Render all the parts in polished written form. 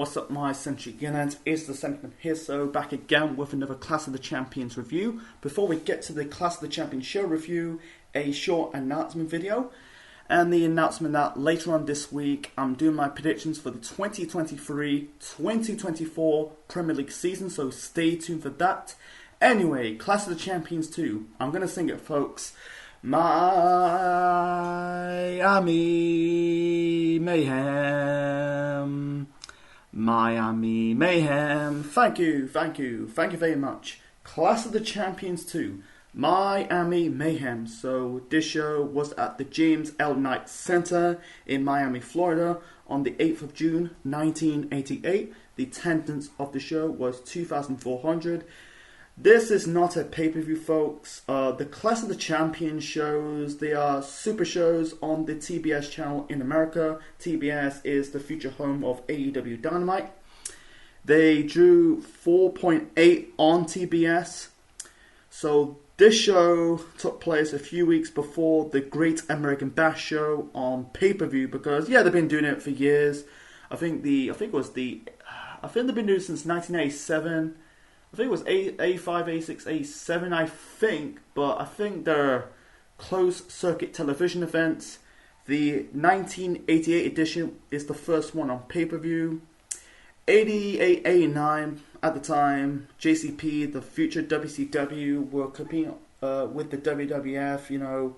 What's up, my Century Gunners? It's the Sentiment here, so back again with another Clash of the Champions review. Before we get to the Clash of the Champions show review, a short announcement video. And the announcement that later on this week, I'm doing my predictions for the 2023-2024 Premier League season, so stay tuned for that. Anyway, Clash of the Champions 2. I'm going to sing it, folks. Miami Mayhem. Miami Mayhem. Thank you very much. Clash of the Champions 2. Miami Mayhem. So this show was at the James L. Knight Center in Miami, Florida on the 8th of June 1988. The attendance of the show was 2,400. This is not a pay-per-view, folks. The Clash of the Champions shows, they are super shows on the TBS channel in America. TBS is the future home of AEW Dynamite. They drew 4.8 on TBS. So this show took place a few weeks before the Great American Bash show on pay-per-view because, yeah, they've been doing it for years. I think they've been doing it since 1987. I think it was A5, A6, A7, I think. But I think they're closed circuit television events. The 1988 edition is the first one on pay-per-view. 88, 89 at the time, JCP, the future WCW, were competing with the WWF. You know,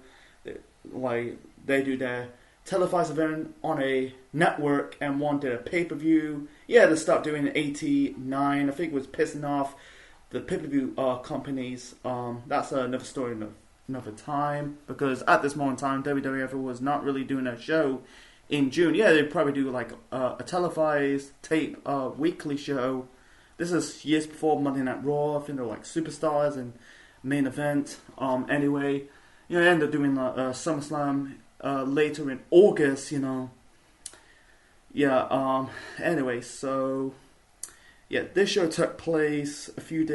like they do their televised event on a network, and one did a pay-per-view. Yeah, they stopped doing it in 89. I think it was pissing off the pay-per-view companies. That's another story, another time. Because at this moment in time, WWF was not really doing a show in June. Yeah, they'd probably do like a televised tape weekly show. This is years before Monday Night Raw. I think they were like Superstars and Main Event. Anyway, you know, they ended up doing SummerSlam later in August, you know. Yeah, anyway, so yeah, this show took place a few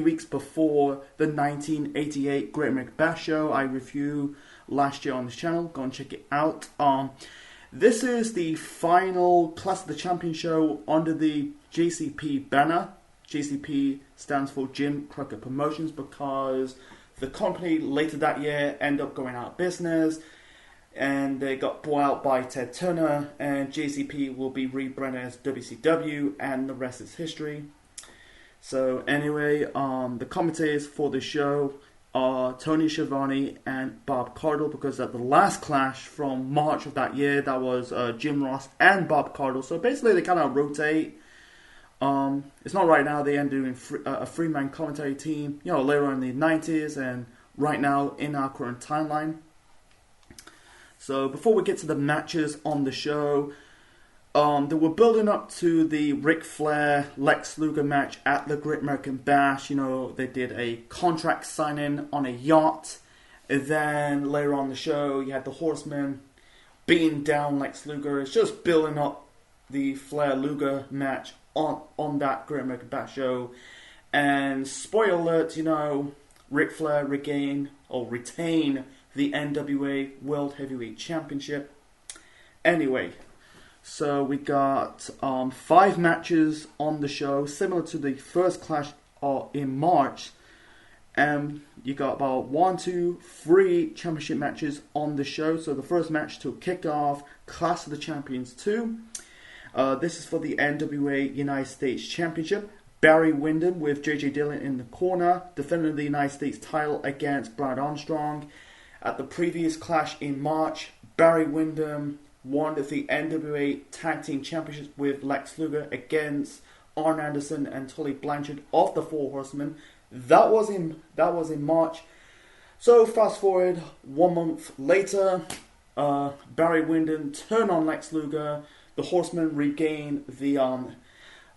weeks before the 1988 Great American Bash show I reviewed last year on this channel. Go and check it out. This is the final Clash of the Champions show under the JCP banner. JCP stands for Jim Crockett Promotions because the company later that year ended up going out of business and they got bought out by Ted Turner, and JCP will be rebranded as WCW, and the rest is history. So anyway, the commentators for the show are Tony Schiavone and Bob Cardle, because at the last Clash from March of that year, that was Jim Ross and Bob Cardle. So basically they kind of rotate. It's not right now, they end doing a three-man commentary team, you know, later on in the 90s and right now in our current timeline. So before we get to the matches on the show, they were building up to the Ric Flair Lex Luger match at the Great American Bash. You know, they did a contract signing on a yacht. And then later on the show, you had the Horsemen beating down Lex Luger. It's just building up the Flair Luger match on that Great American Bash show. And spoiler alert, you know, Ric Flair retain the NWA World Heavyweight Championship. Anyway, so we got 5 matches on the show, similar to the first Clash in March. And you got about 1, 2, 3 championship matches on the show. So the first match to kick off Clash of the Champions 2. This is for the NWA United States Championship. Barry Windham with J.J. Dillon in the corner, defending the United States title against Brad Armstrong. At the previous Clash in March, Barry Windham won the NWA Tag Team Championship with Lex Luger against Arn Anderson and Tully Blanchard of the Four Horsemen. That was in March. So fast forward 1 month later, Barry Windham turned on Lex Luger. The Horsemen regained the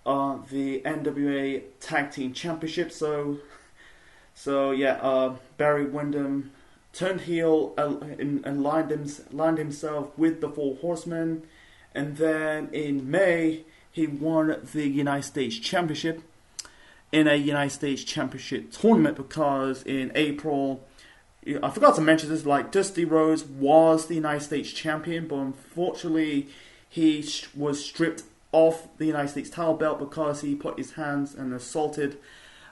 NWA Tag Team Championship. So yeah, Barry Windham turned heel and lined himself with the Four Horsemen. And then in May, he won the United States Championship in a United States Championship tournament, because in April, I forgot to mention this, like Dusty Rhodes was the United States Champion, but unfortunately he was stripped off the United States title belt because he put his hands and assaulted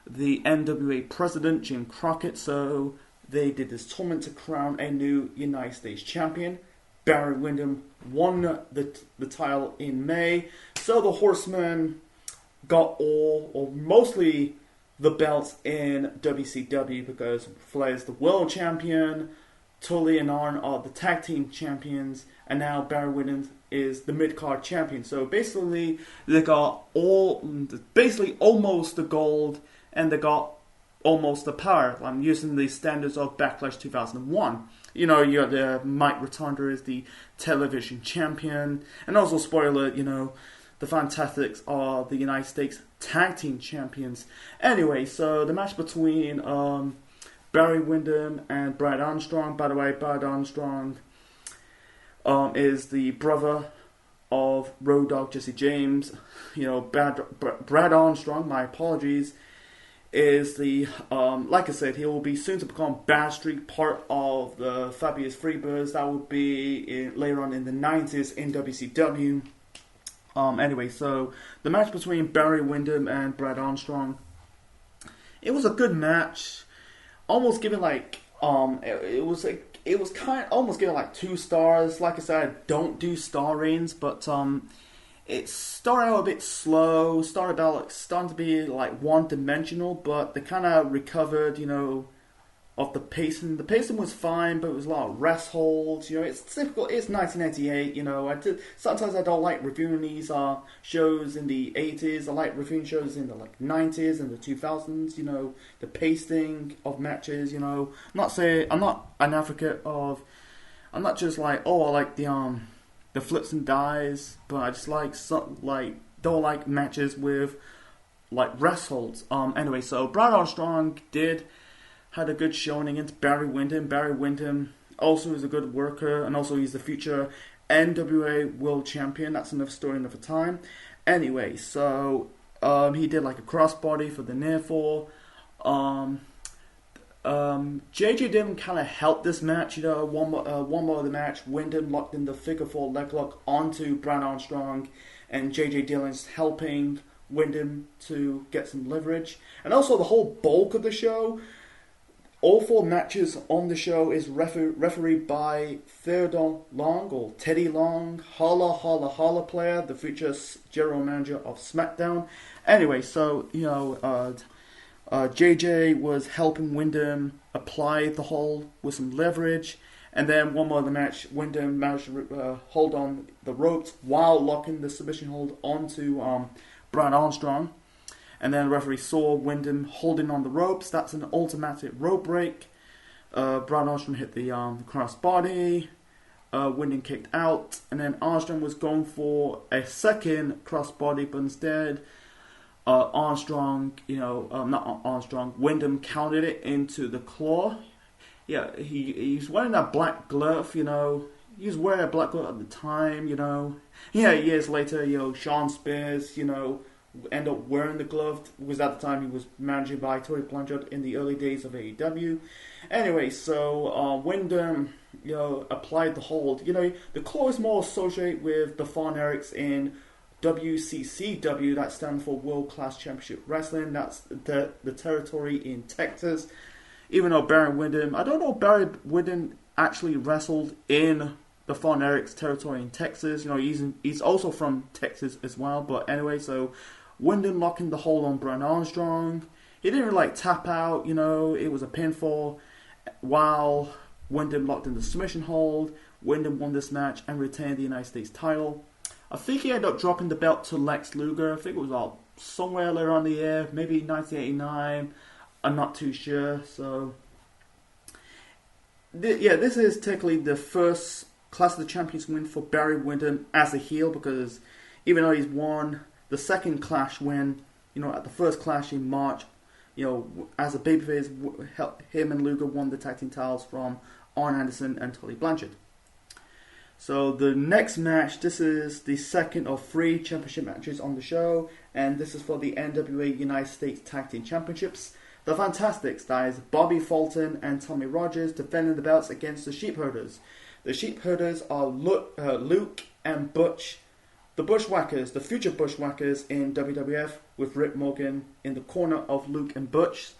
the NWA president, Jim Crockett. So they did this tournament to crown a new United States champion. Barry Windham won the title in May. So the Horsemen got all, or mostly, the belts in WCW because Flair's the world champion, Tully and Arn are the tag team champions, and now Barry Windham is the mid-card champion. So basically, they got almost the gold, and they got almost the power. I'm using the standards of Backlash 2001. You know, you got the Mike Rotunda is the television champion, and also, spoiler, you know, the Fantastics are the United States Tag Team Champions. Anyway, so the match between Barry Windham and Brad Armstrong. By the way, Brad Armstrong is the brother of Road Dogg Jesse James. You know, Brad Armstrong, my apologies, is the, like I said, he will be soon to become Bad Streak, part of the Fabulous Freebirds. That will be later on in the 90s in WCW. Anyway, so the match between Barry Windham and Brad Armstrong, it was a good match. Almost given like it was kind of almost given like 2 stars. Like I said, I don't do star ratings, but it started out a bit slow. Started out starting to be like one-dimensional, but they kind of recovered, you know, of the pacing. The pacing was fine, but it was a lot of rest holds. You know, it's typical. It's 1998. You know, sometimes I don't like reviewing these shows in the 80s. I like reviewing shows in the 90s and the 2000s. You know, the pacing of matches. You know, I'm not an advocate of. I'm not just like, oh, I like the flips and dives, but I just don't like matches with like rest holds. Anyway, so Brad Armstrong had a good showing against Barry Windham. Barry Windham also is a good worker, and also he's the future NWA World Champion. That's another story, another time. Anyway, so he did like a crossbody for the near fall. JJ Dillon kind of helped this match. You know, one more of the match, Windham locked in the figure 4 leg lock onto Brad Armstrong, and JJ Dillon's helping Windham to get some leverage. And also the whole bulk of the show, all 4 matches on the show is refereed by Theodore Long, or Teddy Long, Holla Holla Holla player, the future general manager of SmackDown. Anyway, so, you know, JJ was helping Windham apply the hold with some leverage. And then one more of the match, Windham managed to hold on the ropes while locking the submission hold onto Brad Armstrong. And then the referee saw Windham holding on the ropes. That's an automatic rope break. Brad Armstrong hit the crossbody. Windham kicked out. And then Armstrong was going for a second crossbody, but instead Windham counted it into the claw. Yeah, he's wearing that black glove, you know. He was wearing a black glove at the time, you know. Yeah, years later, you know, Sean Spears, you know, end up wearing the glove, because at the time he was managed by Tony Blanchard in the early days of AEW. Anyway, so Windham, you know, applied the hold. You know, the claw is more associated with the Von Erichs in WCCW, that stands for World Class Championship Wrestling. That's the territory in Texas. Even though Barry Windham, I don't know if Barry Windham actually wrestled in the Von Erichs territory in Texas. You know, he's also from Texas as well. But anyway, so Windham locking the hold on Brad Armstrong. He didn't really tap out, you know, it was a pinfall. While Windham locked in the submission hold, Windham won this match and retained the United States title. I think he ended up dropping the belt to Lex Luger. I think it was somewhere later on the year, maybe 1989. I'm not too sure. So, this is technically the first Clash of the Champions win for Barry Windham as a heel, because even though he's won the second Clash win, you know, at the first Clash in March, you know, as a babyface, him and Luger won the tag team titles from Arn Anderson and Tully Blanchard. So the next match, this is the second of 3 championship matches on the show, and this is for the NWA United States Tag Team Championships. The Fantastics, that is Bobby Fulton and Tommy Rogers, defending the belts against the Sheepherders. The Sheepherders are Luke and Butch the Bushwhackers, the future Bushwhackers in WWF, with Rick Morgan in the corner of Luke and Butch.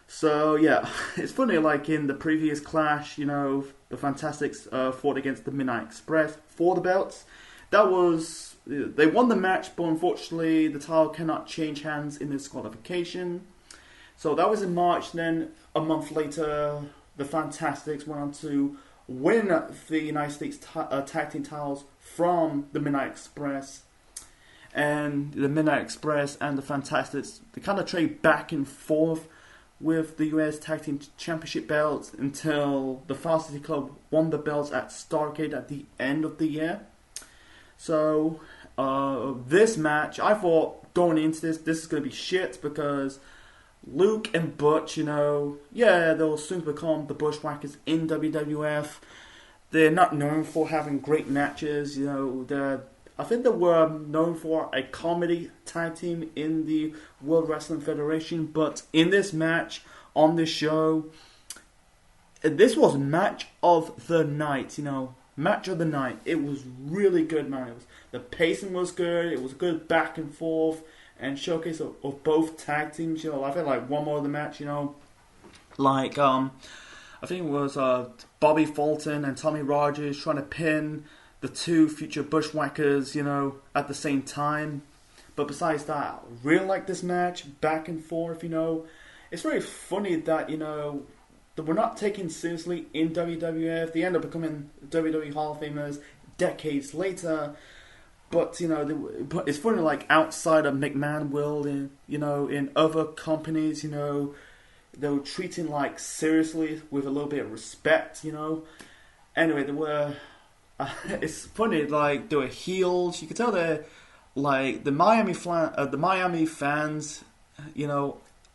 So yeah, it's funny, like in the previous clash, the Fantastics fought against the Midnight Express for the belts. They won the match, but unfortunately the title cannot change hands in this qualification. So that was in March. Then a month later, the Fantastics went on to win the United States tag team titles from the Midnight Express. And the Midnight Express and the Fantastics, they kind of trade back and forth with the US Tag Team Championship belts until the Varsity Club won the belts at Starrcade at the end of the year. So this match, I thought going into this is going to be shit, because Luke and Butch, they'll soon become the Bushwhackers in WWF. They're not known for having great matches. I think they were known for a comedy tag team in the World Wrestling Federation, but in this match on this show, this was match of the night. Match of the night. It was really good, man. The pacing was good. It was good back and forth and showcase of both tag teams. I feel like one more of the match. I think it was Bobby Fulton and Tommy Rogers trying to pin the two future Bushwhackers, at the same time. But besides that, I really like this match, back and forth, It's very funny that, that we're not taken seriously in WWF. They end up becoming WWE Hall of Famers decades later. But, but it's funny, like, outside of McMahon world, in other companies, they were treating, like, seriously with a little bit of respect, Anyway, they were... it's funny, like, they were heels. You could tell they're, like, the Miami fans,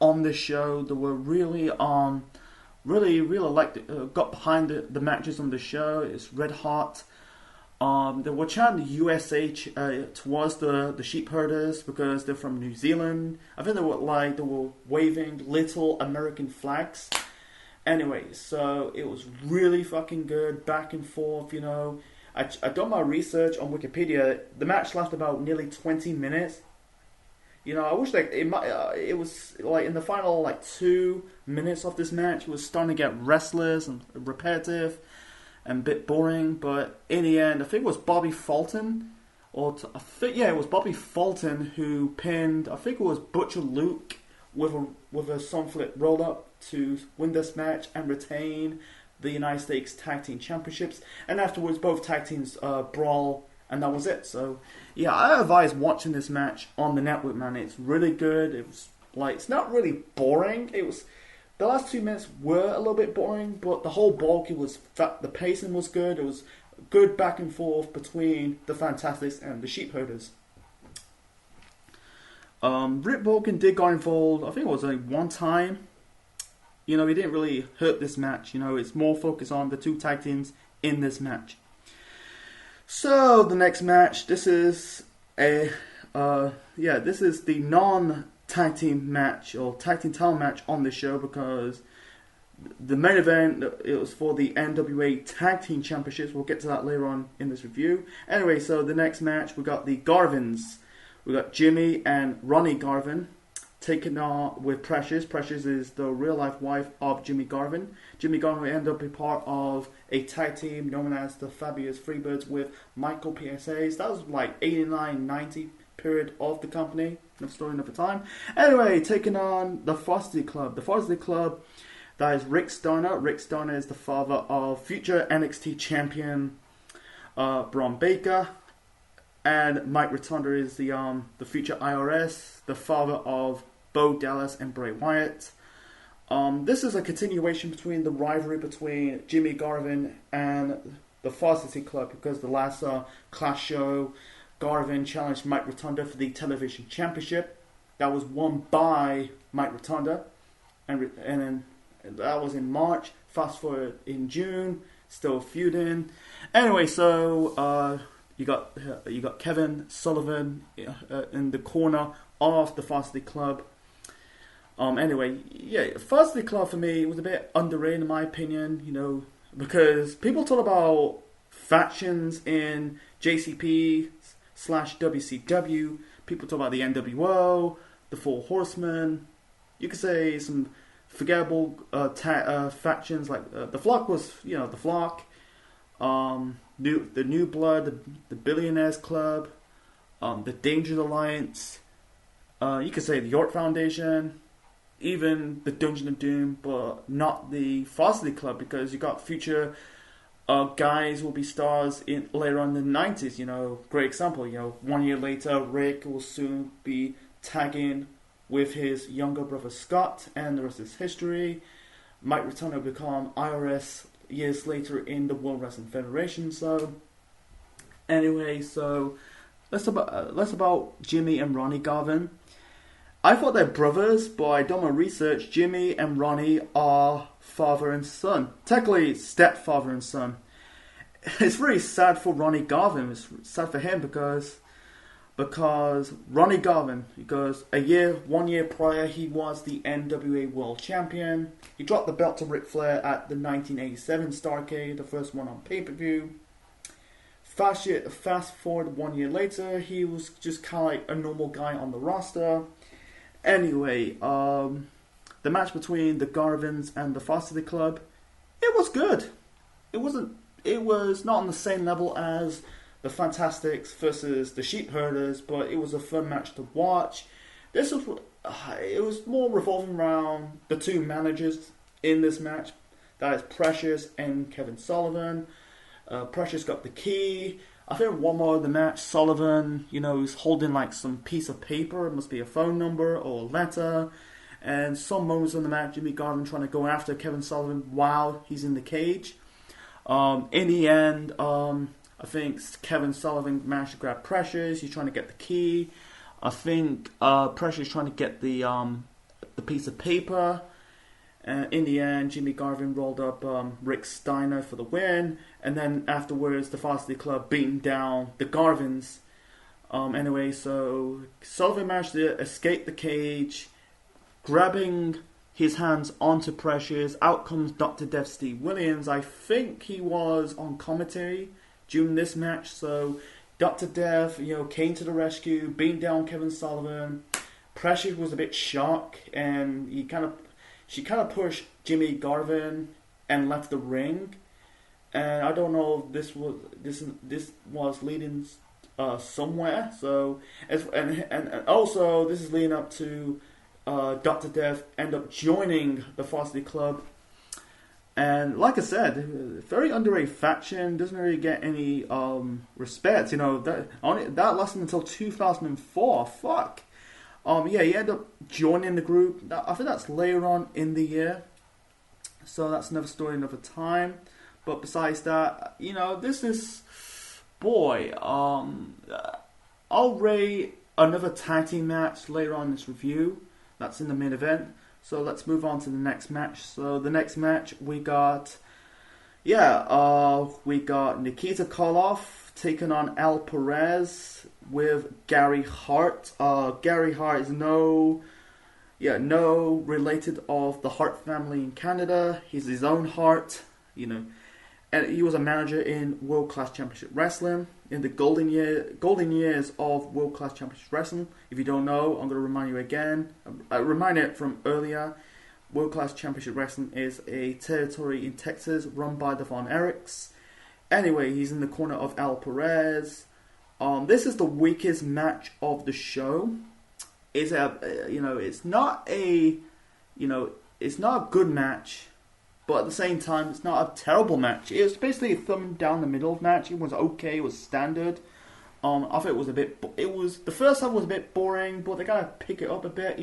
on this show, they were really, really like, got behind the matches on the show. It's red hot. They were chanting USH towards the sheep herders because they're from New Zealand. I think they were waving little American flags. Anyway, so it was really fucking good, back and forth, I done my research on Wikipedia. The match lasted about nearly 20 minutes. I wish it was like in the final 2 minutes of this match, it was starting to get restless and repetitive and a bit boring. But in the end, I think it was Bobby Fulton, it was Bobby Fulton who pinned. I think it was Butcher Luke with a sun flip roll up to win this match and retain the United States Tag Team Championships. And afterwards, both tag teams brawl, and that was it. So, yeah, I advise watching this match on the network, man. It's really good. It was it's not really boring. It was the last 2 minutes were a little bit boring, but the whole bulk, the pacing was good. It was good back and forth between the Fantastics and the Sheepherders. Rick Morgan did go involved. I think it was only one time. He didn't really hurt this match. It's more focused on the two tag teams in this match. So the next match, this is this is the non-tag team match or tag team title match on the show, because the main event, it was for the NWA Tag Team Championships. We'll get to that later on in this review. Anyway, so the next match, we got the Garvins. We got Jimmy and Ronnie Garvin taken on with Precious. Precious is the real-life wife of Jimmy Garvin. Jimmy Garvin ended up being part of a tag team known as the Fabulous Freebirds with Michael PSAs. That was 89, 90 period of the company. No story, another time. Anyway, taking on the Varsity Club. The Varsity Club, that is Rick Steiner. Rick Steiner is the father of future NXT champion Braun Baker. And Mike Rotunda is the future IRS, the father of Bo Dallas and Bray Wyatt. This is a continuation between the rivalry between Jimmy Garvin and the Varsity Club, because the last Clash show, Garvin challenged Mike Rotunda for the television championship. That was won by Mike Rotunda, and then that was in March. Fast forward in June, still feuding. Anyway, so you got Kevin Sullivan in the corner of the Varsity Club. Anyway, yeah, Varsity Club for me was a bit underrated in my opinion, because people talk about factions in JCP, slash WCW. People talk about the NWO, the Four Horsemen. You could say some forgettable factions like the Flock was, the Flock, the New Blood, the Billionaires Club, the Dangerous Alliance. You could say the York Foundation, even the Dungeon of Doom, but not the Varsity Club, because you got future guys will be stars later on in the 90s. Great example. 1 year later, Rick will soon be tagging with his younger brother Scott, and the rest is history. Mike Rotunda will become IRS years later in the World Wrestling Federation. So, anyway, less about Jimmy and Ronnie Garvin. I thought they're brothers, but I done my research. Jimmy and Ronnie are father and son. Technically, stepfather and son. It's really sad for Ronnie Garvin. It's sad for him because Ronnie Garvin, because 1 year prior, he was the NWA World Champion. He dropped the belt to Ric Flair at the 1987 Starrcade, the first one on pay-per-view. Fast forward 1 year later, he was just kind of like a normal guy on the roster. Anyway, the match between the Garvins and the Varsity Club, it was good. It was not on the same level as the Fantastics versus the Sheep Herders, but it was a fun match to watch. It was more revolving around the two managers in this match. That is Precious and Kevin Sullivan. Precious got the key. I think one more of the match, Sullivan, is holding like some piece of paper. It must be a phone number or a letter. And some moments in the match, Jimmy Garvin trying to go after Kevin Sullivan while he's in the cage. In the end, I think Kevin Sullivan managed to grab Precious. He's trying to get the key. I think Precious trying to get the piece of paper. In the end, Jimmy Garvin rolled up Rick Steiner for the win, and then afterwards, the Varsity Club beating down the Garvins. Anyway, so Sullivan managed to escape the cage, grabbing his hands onto Precious. Out comes Dr. Death Steve Williams. I think he was on commentary during this match. So Dr. Death, came to the rescue, beating down Kevin Sullivan. Precious was a bit shocked, and she kind of pushed Jimmy Garvin and left the ring. And I don't know if this was leading somewhere. So and also this is leading up to Dr. Death end up joining the Varsity Club. And like I said, very underrated faction, doesn't really get any respect. That lasted until 2004. Fuck. He ended up joining the group. I think that's later on in the year. So that's another story, another time. But besides that, this is... Boy, I'll rate another tag team match later on in this review. That's in the main event. So let's move on to the next match. So the next match we got... we got Nikita Koloff taking on Al Perez with Gary Hart. Gary Hart is no related of the Hart family in Canada. He's his own Hart, and he was a manager in World Class Championship Wrestling in the golden years of World Class Championship Wrestling. If you don't know, I'm going to remind you again. Remind it from earlier. World Class Championship Wrestling is a territory in Texas run by the Von Erichs. Anyway, he's in the corner of Al Perez. This is the weakest match of the show. It's not a good match, but at the same time, it's not a terrible match. It was basically a thumb down the middle match. It was okay. It was standard. I thought it was the first half was a bit boring, but they gotta pick it up a bit.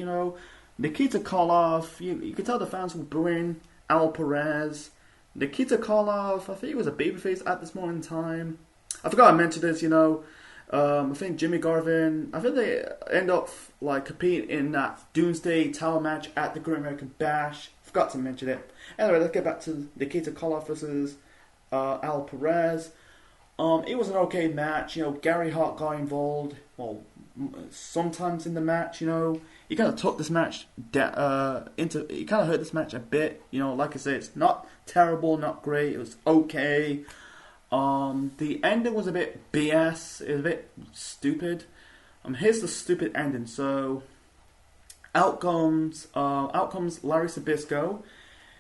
Nikita Koloff. You could tell the fans were booing Al Perez. Nikita Koloff, I think he was a babyface at this moment in time. I forgot I mentioned this, I think Jimmy Garvin, I think they end up competing in that Doomsday Tower match at the Great American Bash. Forgot to mention it. Anyway, let's get back to Nikita Koloff versus Al Perez. It was an okay match. Gary Hart got involved. Well, sometimes in the match, he kind of took this match he kind of hurt this match a bit. Like I said, it's not terrible, not great. It was okay. The ending was a bit BS. It was a bit stupid. Here's the stupid ending. So, out comes Larry Zbyszko,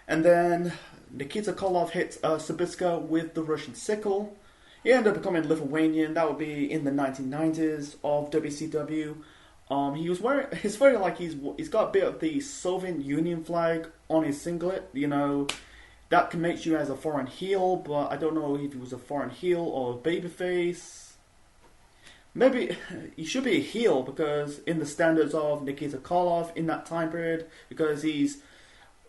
and then Nikita Koloff hits Zbyszko with the Russian sickle. He ended up becoming Lithuanian. That would be in the 1990s of WCW. He's wearing like he's got a bit of the Soviet Union flag on his singlet. You know, that can make you as a foreign heel, but I don't know if he was a foreign heel or a babyface. Maybe he should be a heel because in the standards of Nikita Koloff in that time period, because he's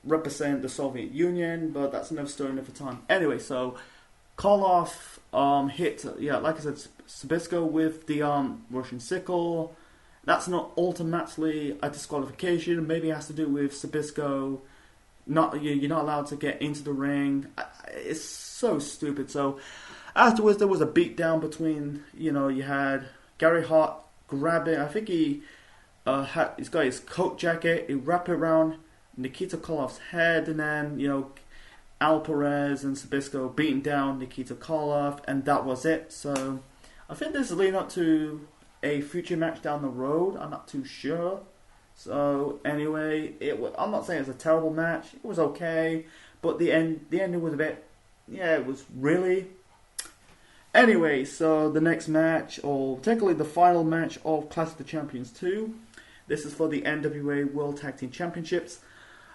represent the Soviet Union, but that's another story another time. Anyway, so Koloff hit, like I said, Zbyszko with the Russian sickle. That's not ultimately a disqualification. Maybe it has to do with Zbyszko. You're not allowed to get into the ring. It's so stupid. So afterwards, there was a beatdown between, you had Gary Hart grabbing. I think he's got his coat jacket. He wrapped it around Nikita Koloff's head, and then Al Perez and Zbyszko beating down Nikita Koloff, and that was it. So I think this is leading up to a future match down the road. I'm not too sure. So anyway, I'm not saying it's a terrible match. It was okay, but the ending was a bit, it was really. Anyway, so the next match, or technically the final match of Clash of the Champions 2. This is for the NWA World Tag Team Championships.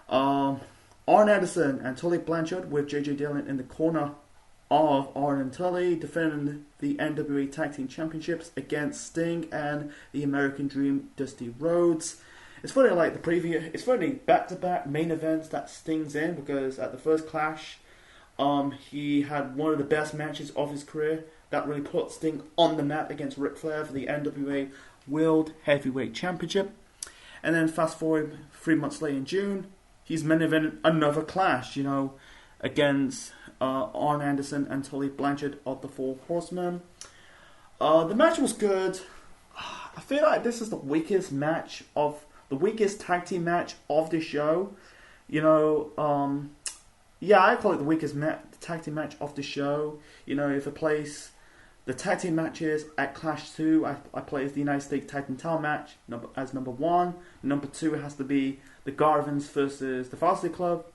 Arn Anderson and Tully Blanchard with JJ Dillon in the corner of Arn and Tully defending the NWA Tag Team Championships against Sting and the American Dream Dusty Rhodes. It's funny, like the preview, it's funny back-to-back main events that Sting's in, because at the first Clash, he had one of the best matches of his career that really put Sting on the map against Ric Flair for the NWA World Heavyweight Championship. And then fast forward 3 months later in June, he's main eventing another Clash, against Arn Anderson and Tully Blanchard of the Four Horsemen. The match was good. I feel like this is the weakest tag team match of the show. I call it the weakest tag team match of the show. If I place the tag team matches at Clash 2, I place the United States Tag Team Title match as number 1. Number 2 has to be the Garvins versus the Varsity Club.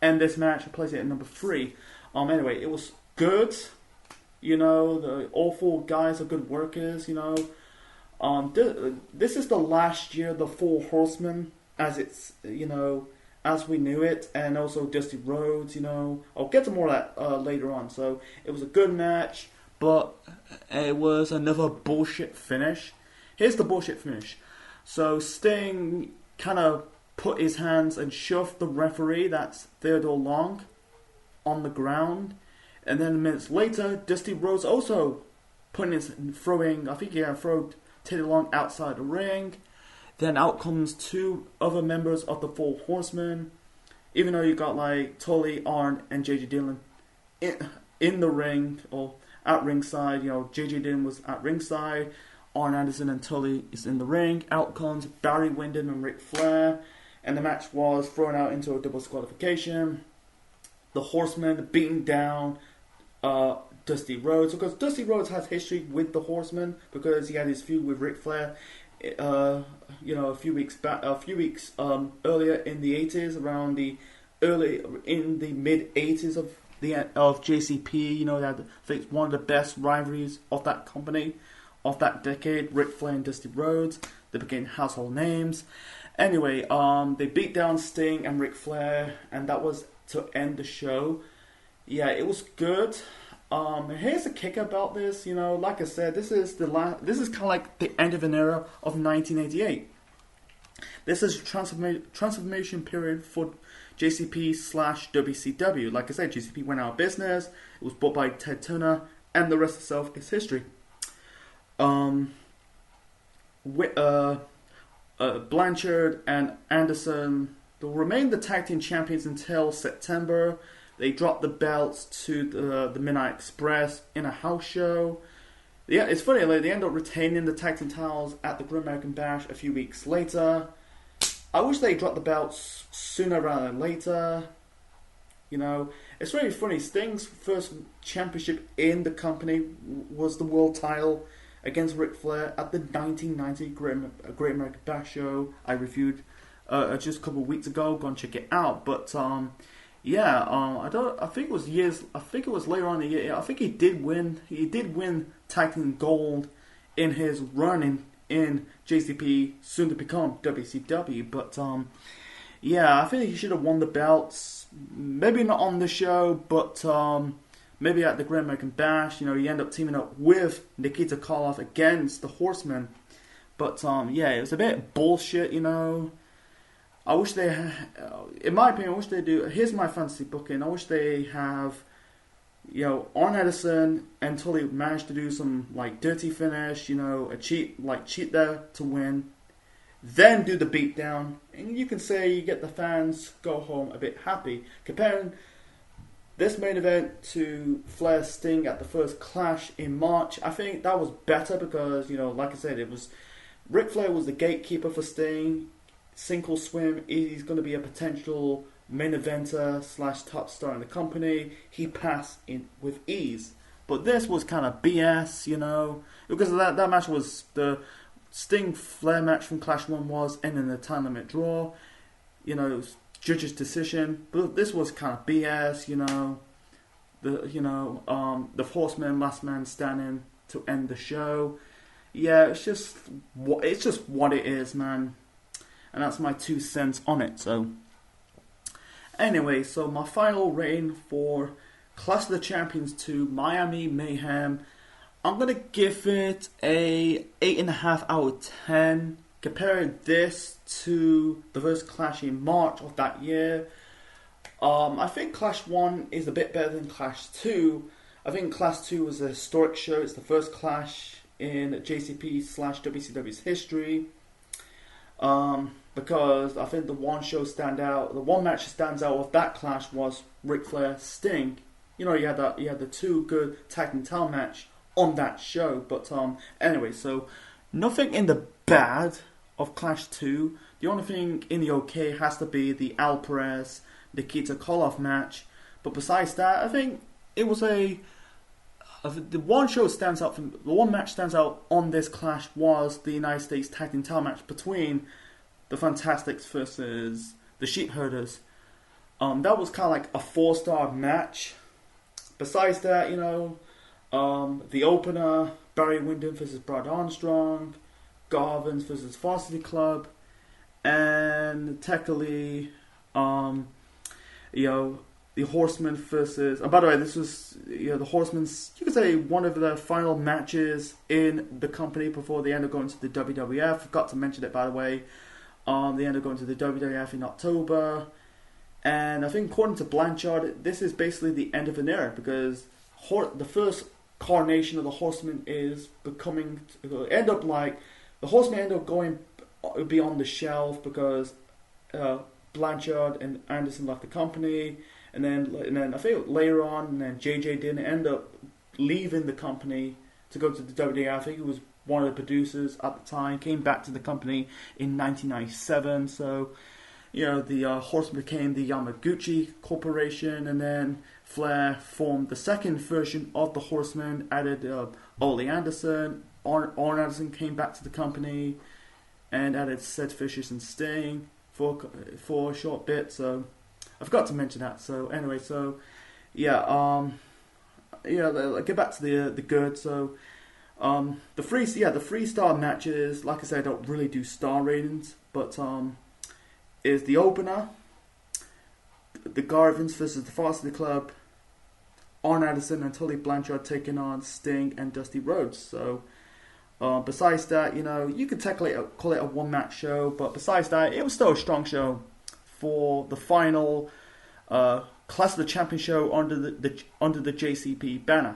And this match, I place it at number 3. Anyway, it was good. All 4 guys are good workers, This is the last year of the Four Horsemen as it's, as we knew it, and also Dusty Rhodes, I'll get to more of that later on. So it was a good match, but it was another bullshit finish. Here's the bullshit finish. So Sting kind of put his hands and shoved the referee, that's Theodore Long, on the ground, and then minutes later, Dusty Rhodes also throwing Teddy Long outside the ring. Then out comes 2 other members of the Four Horsemen. Even though you got like Tully, Arn, and JJ Dillon in the ring or at ringside, JJ Dillon was at ringside. Arn Anderson and Tully is in the ring. Out comes Barry Windham and Ric Flair, and the match was thrown out into a double disqualification. The Horsemen beating down Dusty Rhodes, because Dusty Rhodes has history with the Horsemen because he had his feud with Ric Flair. A few weeks earlier in the 80s, in the mid 80s of JCP. They had, I think, one of the best rivalries of that company, of that decade. Ric Flair and Dusty Rhodes. They became household names. Anyway, they beat down Sting and Ric Flair, and that was to end the show. Yeah, it was good. Here's the kicker about this. Like I said, this is kind of like the end of an era of 1988. This is a transformation period for JCP/WCW. Like I said, JCP went out of business. It was bought by Ted Turner, and the rest itself is history. Blanchard and Anderson, they'll remain the tag team champions until September. They dropped the belts to the Midnight Express in a house show. Yeah, it's funny, they end up retaining the tag team titles at the Great American Bash a few weeks later. I wish they dropped the belts sooner rather than later. You know, it's really funny. Sting's first championship in the company was the world title against Ric Flair at the 1990 Great American Bash Show. I reviewed just a couple of weeks ago. Go and check it out. But yeah, I think it was years. I think it was later on in the year. I think he did win. He did win tag team gold in his run in JCP, soon to become WCW. But yeah, I think he should have won the belts. Maybe not on the show, but maybe at the Great American Bash. You know, he ended up teaming up with Nikita Koloff against the Horsemen. But yeah, it was a bit bullshit. You know, I wish they, in my opinion, I wish they do. Here's my fantasy booking. I wish they have, you know, Arn Anderson until he managed to do some like dirty finish. You know, cheat there to win. Then do the beatdown, and you can say you get the fans go home a bit happy. Comparing this main event to Flair Sting at the first Clash in March, I think that was better because, you know, like I said, it was Ric Flair was the gatekeeper for Sting. Sink or swim, he's going to be a potential main eventer / top star in the company. He passed in with ease, but this was kind of BS, you know, because that match was the Sting Flair match from Clash 1 was ending the time limit draw. You know, it was judge's decision. But this was kind of BS, you know. The Horseman last man standing to end the show. Yeah, it's just what it is, man. And that's my 2 cents on it. So anyway, so my final rating for Clash of the Champions 2 Miami Mayhem, I'm going to give it a 8.5 out of 10. Comparing this to the first Clash in March of that year, I think Clash 1 is a bit better than Clash 2. I think Clash 2 was a historic show. It's the first Clash in JCP / WCW's history. Because I think the one match that stands out of that Clash was Ric Flair Sting. You know, you had the 2 good tag team title match on that show. But anyway, so nothing in the bad of Clash 2. The only thing in the okay has to be the Al Perez Nikita Koloff match. But besides that, I think it was the one match stands out on this Clash was the United States Tag Team title match between the Fantastics versus the Sheepherders. That was kind of like a 4-star match. Besides that, you know, the opener, Barry Windham versus Brad Armstrong, Garvins versus Varsity Club, and technically, you know, the Horsemen versus. And by the way, this was, you know, the Horsemen's, you could say, one of the final matches in the company before they end up going to the WWF. Forgot to mention it, by the way. They end up going to the WWF in October. And I think, according to Blanchard, this is basically the end of an era because the first carnation of the Horsemen is becoming. The Horsemen end up going beyond the shelf because Blanchard and Anderson left the company. And then I think later on, and then JJ didn't end up leaving the company to go to the WWF. I think he was one of the producers at the time. Came back to the company in 1997. So, you know, the Horsemen became the Yamaguchi Corporation, and then Flair formed the second version of the Horsemen. Added Ole Anderson. Arn Anderson came back to the company, and added Sid Vicious and Sting for a short bit. So I forgot to mention that. So anyway, so yeah, get back to the good. So the 3-star matches, like I said, I don't really do star ratings, but is the opener, the Garvins versus the Varsity Club, Arn Anderson and Tully Blanchard taking on Sting and Dusty Rhodes. So besides that, you know, you could technically call it a one-match show, but besides that, it was still a strong show for the final Clash of the Champions show under the JCP banner.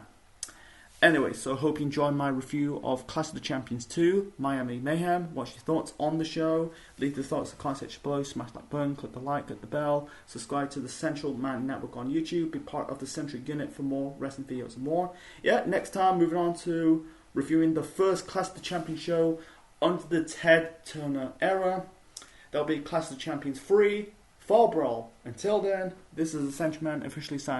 Anyway, so hope you enjoyed my review of Clash of the Champions 2, Miami Mayhem. What's your thoughts on the show? Leave the thoughts in the comment section below. Smash that button, click the like, click the bell. Subscribe to the Central Man Network on YouTube. Be part of the Central Unit for more wrestling videos and more. Yeah, next time, moving on to reviewing the first Clash of the Champions show under the Ted Turner era. That'll be Clash of the Champions 3, Fall Brawl. Until then, this is the Essential Man officially signing.